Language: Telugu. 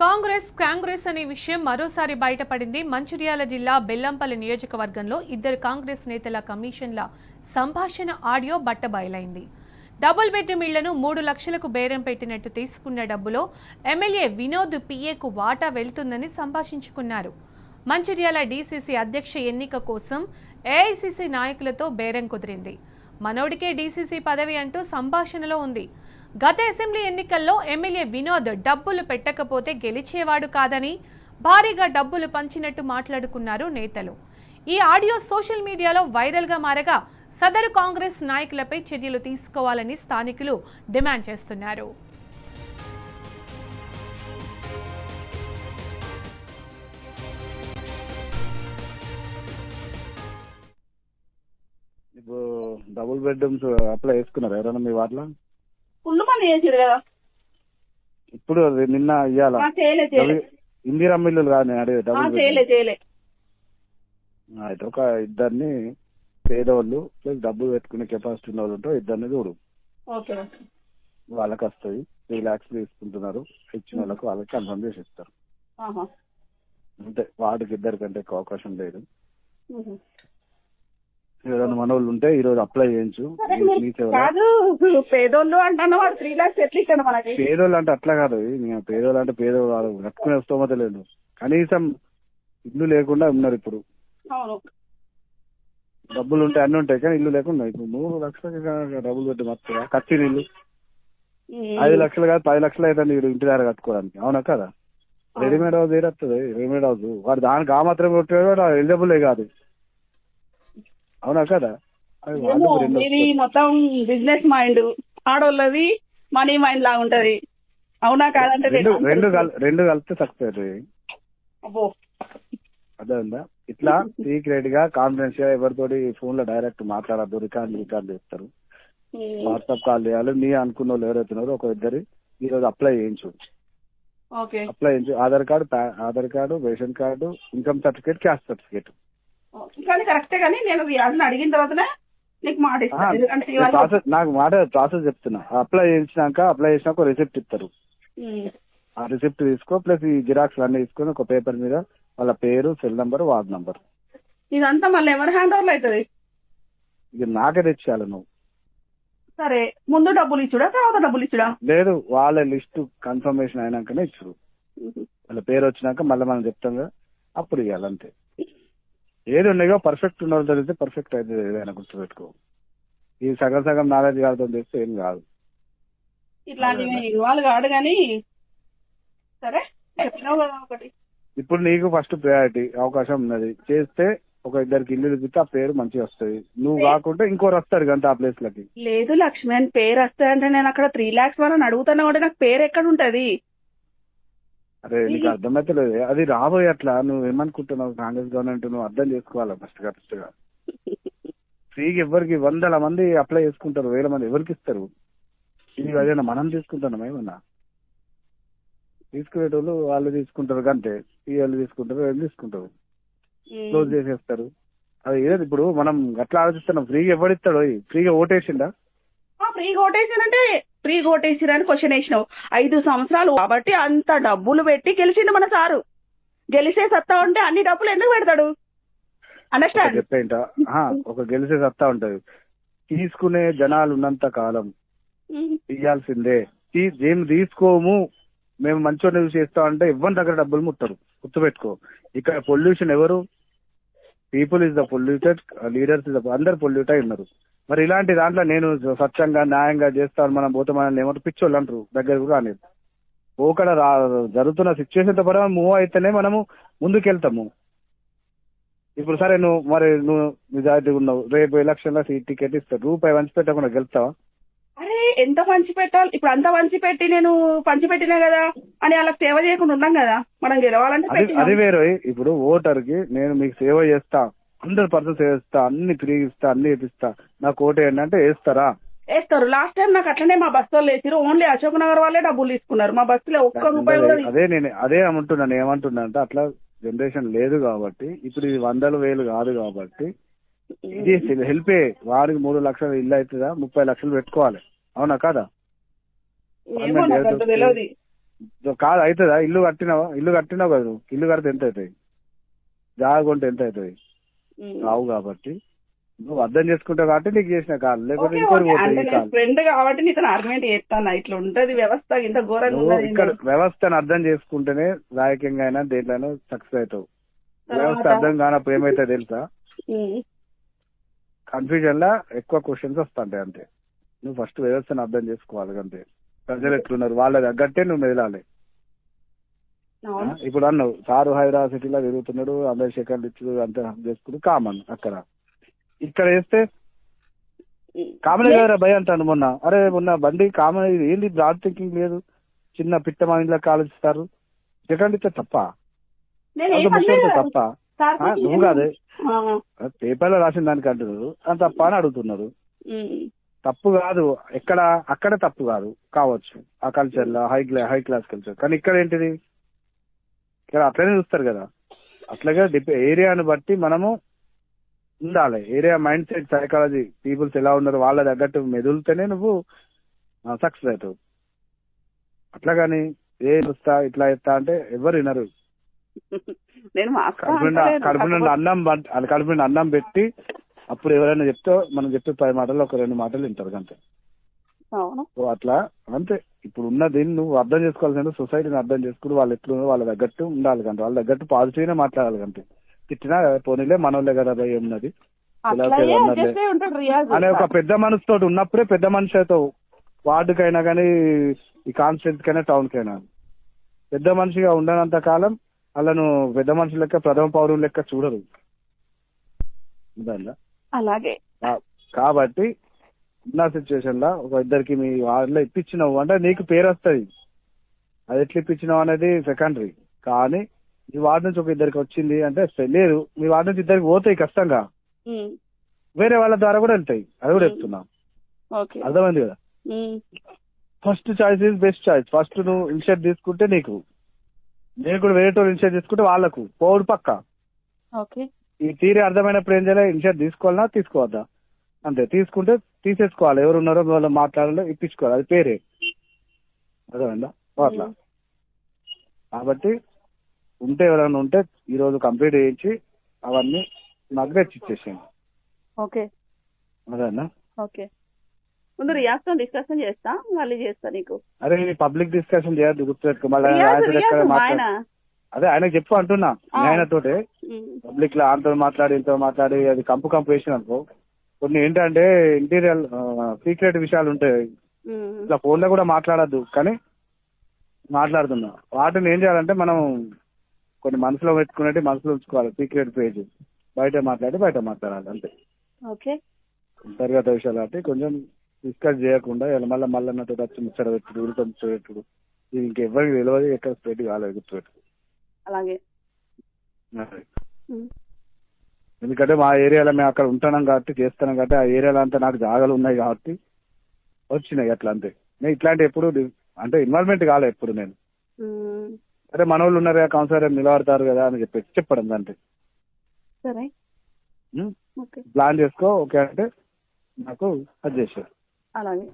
కాంగ్రెస్ అనే విషయం మరోసారి బయటపడింది. మంచిర్యాల జిల్లా బెల్లంపల్లి నియోజకవర్గంలో ఇద్దరు కాంగ్రెస్ నేతల కమిషన్ల సంభాషణ ఆడియో బట్టబయలైంది. డబుల్ బెడ్రూమ్ ఇళ్లను 3 లక్షలకు బేరం పెట్టినట్టు తీసుకున్న డబ్బులో ఎమ్మెల్యే వినోద్ పిఏకు వాటా వెళ్తుందని సంభాషించుకున్నారు. మంచిర్యాల డీసీసీ అధ్యక్ష ఎన్నిక కోసం ఏఐసీసీ నాయకులతో బేరం కుదిరింది. మనోడికే డీసీసీ పదవి అంటూ సంభాషణలో ఉంది. గత అసెంబ్లీ ఎన్నికల్లో ఎమ్మెల్యే వినోద్ డబ్బులు పెట్టకపోతే గెలిచేవాడు కాదని భారీగా డబ్బులు పంచినట్టు మాట్లాడుకున్నారు నేతలు. ఈ ఆడియో సోషల్ మీడియాలో వైరల్గా మారగా సదరు కాంగ్రెస్ నాయకులపై చర్యలు తీసుకోవాలని స్థానికులు డిమాండ్ చేస్తున్నారు. ఇప్పుడు డబుల్ బెడ్రూమ్స్ అప్లై చేసుకున్నారు ఎవరైనా మీ వాటిలో? ఫుల్ మంది చేసారు కదా. ఇప్పుడు అది నిన్న ఇయ్యాల ఇందిరమ్మ ఇల్లు కాదు నేను అడిగేది డబుల్ చేయలే. అయితే ఒక ఇద్దరిని పేదవాళ్ళు ప్లస్ డబ్బులు పెట్టుకునే కెపాసిటీ ఉన్న వాళ్ళు ఉంటే ఇద్దరిని చూడు, వాళ్ళకి వస్తుంది. 3 lakhs తీసుకుంటున్నారు, ఇచ్చిన వాళ్ళకి కన్ఫర్మ్ చేసి ఇస్తారు అంతే. వాటికి ఇద్దరికంటే ఎక్కువ అవకాశం లేదు. ఎవరైనా మనోళ్ళు ఉంటే ఈ రోజు అప్లై చేయించు. పేదోళ్ళు అంటున్నా వాడు 3 lakhs ఎట్లా ఇస్తాడు మనకి? పేదోళ్ళు అంటే అట్లా కాదు, పేదోళ్ళు అంటే పేదవాళ్ళు కట్టుకునే స్తోమత లేదు, కనీసం ఇల్లు లేకుండా ఉన్నారు. ఇప్పుడు డబ్బులు ఉంటే అన్ని ఉంటాయి కానీ ఇల్లు లేకుండా ఇప్పుడు 3 లక్షలకి డబ్బులు పెట్టి మొత్తం కత్తి ఇల్లు 5 లక్షలు కాదు 10 లక్షలు అయితే ఇంటి దగ్గర కట్టుకోవడానికి. అవునా కదా? రెడీమేడ్ హౌస్ ఏదొస్తుంది, రెడీమేడ్ హౌస్ వాడు దానికి ఆ మాత్రం కొట్టాడు ఎలిజిబుల్ కాదు. అవునా కదా? ఇది మొత్తం బిజినెస్ మైండ్, ఆడోళ్ళది మనీ మైండ్ లాగా ఉంటది. అవునా కాదంటే రెండు కలిపితే సక్సెస్. అదే ఉందా? ఇట్లా సీక్రెట్ గా కాన్ఫిడెన్స్ గా ఎవరితోటి ఫోన్ లో డైరెక్ట్ మాట్లాడద్దు. రికార్డ్ చేస్తారు, వాట్సాప్ కాల్ చేయాలి. నీ అనుకున్న వాళ్ళు ఎవరైతున్నారో ఒక ఇద్దరు ఈ రోజు అప్లై చేయించు. Aadhaar card, ration card, income certificate, caste certificate. కానీ కరెక్టే, కానీ నేను అడిగిన తర్వాతనే నీకు మాట నాకు ప్రాసెస్ చెప్తున్నా. అప్లై చేసినాక రిసిప్ట్ ఇస్తారు. ఆ రిసిప్ట్ తీసుకో, ప్లస్ ఈ జిరాక్స్ అన్ని తీసుకొని ఒక పేపర్ మీద వాళ్ళ పేరు, సెల్ నంబర్, వార్డ్ నంబర్. ఇదంతా మళ్ళీ ఎవరి హ్యాండ్ ఓవర్ అవుతుంది? ఇది నాకే తెచ్చేయాలి నువ్వు. సరే, ముందు డబ్బులు ఇచ్చుడా తర్వాత డబ్బులు ఇచ్చుడా? లేదు, వాళ్ళ లిస్టు కన్ఫర్మేషన్ అయినాకనే ఇచ్చుడు. వాళ్ళ పేరు వచ్చినాక మళ్ళీ మనం చెప్తాం కదా, అప్పుడు ఇవ్వాలి అంతే. ఏది ఉన్నాయో పర్ఫెక్ట్ ఉన్న తెలిస్తే పర్ఫెక్ట్ అయితే ఏదైనా గుర్తుపెట్టుకో. ఈ సగం నాలెడ్జ్ కాదు చేస్తే ఏం కాదు. ఇట్లాంటివి ఇన్వాల్వ్ కాదు కానీ సరే చెప్పినావు కదా ఒకటి. ఇప్పుడు నీకు ఫస్ట్ ప్రయారిటీ అవకాశం ఉన్నది చేస్తే ఒక ఇద్దరికి ఇల్లు చూపిస్తే ఆ పేరు మంచిగా వస్తుంది. నువ్వు కాకుంటే ఇంకోరు వస్తాడు కదా ఆ ప్లేస్ లకి. లేదు లక్ష్మి అని పేరు వస్తాయంటే నేను అక్కడ 3 lakhs వాళ్ళని అడుగుతున్నా కూడా నాకు పేరు ఎక్కడ ఉంటది? అరే నీకు అర్థమైతే లేదు, అది రాబోయే. అట్లా నువ్వు ఏమనుకుంటున్నావు? కాంగ్రెస్ గవర్నమెంట్ నువ్వు అర్థం చేసుకోవాలా ఫస్ట్ గా. ఫ్రీగా ఎవరికి 100 మంది అప్లై చేసుకుంటారు, 1000 మంది ఎవరికి ఇస్తారు? ఇది అదేనా మనం తీసుకుంటున్నాం? ఏమన్నా తీసుకునేటోళ్ళు వాళ్ళు తీసుకుంటారు కంటే, వాళ్ళు తీసుకుంటారు, ఏం తీసుకుంటారు, క్లోజ్ చేసేస్తారు. అది ఏది ఇప్పుడు మనం అట్లా ఆలోచిస్తున్నాం. ఫ్రీగా ఎవడిస్తాడు? ఫ్రీగా ఓటేసిండా? ఫ్రీగా ఓటేసానంటే ఫ్రీగా ఓటేసిరని క్వశ్చన్ వేసినావు. 5 సంవత్సరాలు కాబట్టి అంత డబ్బులు పెట్టి గెలిచిండు మన సారు. గెలిచే సత్తా ఉంటే అన్ని డబ్బులు ఎందుకు పెడతాడు? అండర్స్టాండ్? చెప్పేంట ఒక గెలిచే సత్తా ఉంటది. తీసుకునే జనాలు ఉన్నంత కాలం ఇయ్యాల్సిందే. ఏం తీసుకోము మేము మంచిగా యూజ్ చేస్తాం అంటే ఎవరి దగ్గర డబ్బులు ముట్టరు. గుర్తుపెట్టుకో, ఇక్కడ పొల్యూషన్ ఎవరు? People is the polluted, leaders is the, అందరు పొల్యూట్ అయి ఉన్నారు. మరి ఇలాంటి దాంట్లో నేను స్వచ్ఛంగా న్యాయంగా చేస్తాను మనం పోతే మనల్ని ఏమంటారు? పిచ్చోళ్ళు అంటారు, దగ్గర కూడా అనేది. ఓకడ జరుగుతున్న సిచ్యువేషన్ తో పరంగా మూవ్ అయితేనే మనము ముందుకెళ్తాము. ఇప్పుడు సరే నువ్వు నిజాయితీగా ఉన్నావు, రేపు ఎలక్షన్ లో సీట్ టికెట్ ఇస్తారు, రూపాయి పంచి పెట్టకుండా గెలుస్తావా? అరే ఎంత పంచి పెట్టాలి? ఇప్పుడు అంత పంచి పెట్టి నేను పంచి పెట్టినా కదా అని వాళ్ళకి సేవ చేయకుండా ఉన్నాం కదా మనం గెలవాలంటే. అది వేరే. ఇప్పుడు ఓటర్ కి నేను మీకు సేవ చేస్తా, 100% సేవ చేస్తా, అన్ని ఫ్రీగా ఇస్తా, అన్ని ఇప్పిస్తా, నాకు ఓటేయండి అంటే వేస్తారా? వేస్తారు. లాస్ట్ టైం నాకు అట్లనే మా బస్సులో వేసిరు. ఓన్లీ అశోక్ నగర్ వాళ్ళే డబ్బులు తీసుకున్నారు, మా బస్సులో ఒక్క రూపాయి కూడా. అదే అంటున్నాను. ఏమంటున్నా అంటే అట్లా జనరేషన్ లేదు కాబట్టి, ఇప్పుడు ఇది 100,000 కాదు కాబట్టి ఇది హెల్పే. వారికి 3 లక్షలు ఇల్లు అవుతుందా, 30 లక్షలు పెట్టుకోవాలి. అవునా కదా? కాదు అవుతుందా? ఇల్లు కట్టినావు కదా నువ్వు. ఇల్లు కడితే ఎంత అవుతాయి? జాగా కొంటే ఎంత అవుతుంది? రావు. కాబట్టి నువ్వు అర్థం చేసుకుంటావు కాబట్టి నీకు చేసిన కాదు, లేకపోతే ఇంకోటి పోతుంది అంటే ఈ నేను కాదు. ఫ్రెండ్ కాబట్టి నీతో ఆర్గ్యుమెంట్ చేస్తాను. ఇట్లా ఉంటది వ్యవస్థ, ఇంత ఘోరంగా నువ్వు ఉన్నది. ఇక్కడ వ్యవస్థను అర్థం చేసుకుంటేనే రాజకీయంగా అయినా దేంట్లోనూ సక్సెస్ అవుతావు. వ్యవస్థ అర్థం కానప్పుడు ఏమైతే తెలుసా, కన్ఫ్యూజన్ లా ఎక్కువ క్వశ్చన్స్ వస్తుంటాయి అంతే. నువ్వు ఫస్ట్ వ్యవస్థను అర్థం చేసుకోవాలి అంతే. ప్రజలు ఎట్లున్నారు వాళ్ళ తగ్గట్టే నువ్వు మెదలాలి. ఇప్పుడు అన్నావు సారు హైదరాబాద్ సిటీలో తిరుగుతున్నాడు, అందరు సెకండ్ ఇచ్చు అంతే చేసుకుని కామన్. అక్కడ ఇక్కడ వేస్తే కామన్ కదరా భయ అంటాను. మొన్న బండి కామన్. ఇది ఏంది బ్రాడ్ థింకింగ్ లేదు, చిన్న పిట్ట మైండ్ లాగా ఆలోచిస్తారు. సెకండ్ ఇస్తే తప్ప తప్ప నువ్వు కాదే పేపర్లో రాసిన దానికి అంటున్నారు అని తప్ప అని అడుగుతున్నారు. తప్పు కాదు ఎక్కడ, అక్కడ తప్పు కాదు కావచ్చు ఆ కల్చర్ లో, హై క్లాస్ కల్చర్. కానీ ఇక్కడ ఏంటిది, ఇక్కడ అట్లనే చూస్తారు కదా. అట్లాగే ఏరియాను బట్టి మనము ఉండాలి. Area mindset, psychology, peoples ఎలా ఉన్నారు వాళ్ళ తగ్గట్టు మెదులుతేనే నువ్వు సక్సెస్ అవుతావు. అట్లా కానీ ఏ వస్తా ఇట్లా ఇస్తా అంటే ఎవరు వినరు. కడుపు నుండి అన్నం పెట్టి అప్పుడు ఎవరైనా చెప్తే మనం చెప్పే 10 మాటలు ఒక 2 మాటలు వింటారు అంతే. సో అట్లా అంతే. ఇప్పుడు ఉన్నది నువ్వు అర్థం చేసుకోవాల్సింది సొసైటీని అర్థం చేసుకుని వాళ్ళు ఎట్లున్నారు వాళ్ళ తగ్గట్టు ఉండాలి కంటే, వాళ్ళ తగ్గట్టు పాజిటివ్ గా మాట్లాడాలి కంటే. తిట్టినా పోనీలే మనోళ్ళే కదా భయ ఉన్నది అనే ఒక పెద్ద మనసుతో ఉన్నప్పుడే పెద్ద మనిషి అవుతావు. వార్డుకైనా కానీ, ఈ కాన్స్టిట్యూన్స్ కైనా, టౌన్ కైనా. పెద్ద మనిషిగా ఉండనంత కాలం వాళ్ళను పెద్ద మనిషి లెక్క, ప్రథమ పౌరుల లెక్క చూడరు. అలాగే కాబట్టి ఉన్న సిచ్యువేషన్ లో ఒక ఇద్దరికి మీ వార్డులో ఇప్పించినావు అంటే నీకు పేరు వస్తుంది. అది ఎట్లా ఇప్పించినావు అనేది సెకండరీ. కానీ మీ వార్డు నుంచి ఒక ఇద్దరికి వచ్చింది అంటే లేదు, మీ వార్డు నుంచి ఇద్దరికి పోతాయి కష్టంగా, వేరే వాళ్ళ ద్వారా కూడా వెళ్తాయి. అది కూడా చెప్తున్నా, అర్థమైంది కదా. First choice is best choice. First నువ్వు ఇనిషియేట్ తీసుకుంటే నీకు, నేను కూడా వేరే ఇనిషియేట్ తీసుకుంటే వాళ్ళకు పోవుడు పక్క. ఈ థియరీ అర్థమైనప్పుడు ఏం చేయాలి, ఇనిషియేట్ తీసుకోవాలన్నా తీసుకోవద్దా అంతే. తీసుకుంటే తీసేసుకోవాలి, ఎవరు ఉన్నారో వాళ్ళు మాట్లాడాలో ఇప్పించుకోవాలి, అది పేరే. అర్థమైందా అట్లా. కాబట్టి ఉంటే ఎవరైనా ఉంటే ఈ రోజు కంప్లీట్ చేయించి అవన్నీ నాకు తెచ్చిచ్చేసేయండి. అదేనా? ముందు రియాజ్ తో డిస్కషన్ చేస్తా, మళ్ళీ చేస్తా నీకు. అరే పబ్లిక్ డిస్కషన్ చేయద్దు, గుర్తుపెట్టుకో. మళ్ళీ అదే ఆయనకు చెప్పు అంటున్నా. ఆయనతోటే పబ్లిక్ లో ఆయనతో మాట్లాడి ఇంతో మాట్లాడి అది కంపు వేసిన అనుకో. కొన్ని ఏంటంటే ఇంటీరియర్ సీక్రెట్ విషయాలు ఉంటాయి, ఇట్లా ఫోన్ లో కూడా మాట్లాడద్దు. కానీ మాట్లాడుతున్నా వాటిని ఏం చేయాలంటే మనం కొన్ని మనసులో పెట్టుకునేది మనసులో ఉంచుకోవాలి. సీక్రెట్ పేజ్ బయట మాట్లాడాలి అంతే. అంతర్గత విషయాలు అంటే కొంచెం డిస్కస్ చేయకుండా మళ్ళీ నాతో వచ్చి ముచ్చట పెట్టుడు, ఉరితో ముచ్చట పెట్టుడు, ఇది ఇంకెవ్వరికి తెలియదు, ఎక్కడ స్ప్రెడ్ కాలేదు, గుర్తుపెట్టు. అలాగే. ఎందుకంటే మా ఏరియాలో మేము అక్కడ ఉంటున్నాం కాబట్టి, చేస్తున్నాం కాబట్టి, ఆ ఏరియాలో అంతా నాకు జాగాలు ఉన్నాయి కాబట్టి వచ్చినాయి అట్లా అంతే. నేను ఇట్లాంటి ఎప్పుడు అంటే ఇన్వాల్వ్మెంట్ కాలే ఎప్పుడు నేను. అరే మన వాళ్ళు ఉన్నారు కదా కౌన్సిలర్ నిలబడతారు కదా అని చెప్పడం అంతే. ప్లాన్ చేసుకో ఓకే అంటే నాకు అది చేశారు. అలాగే.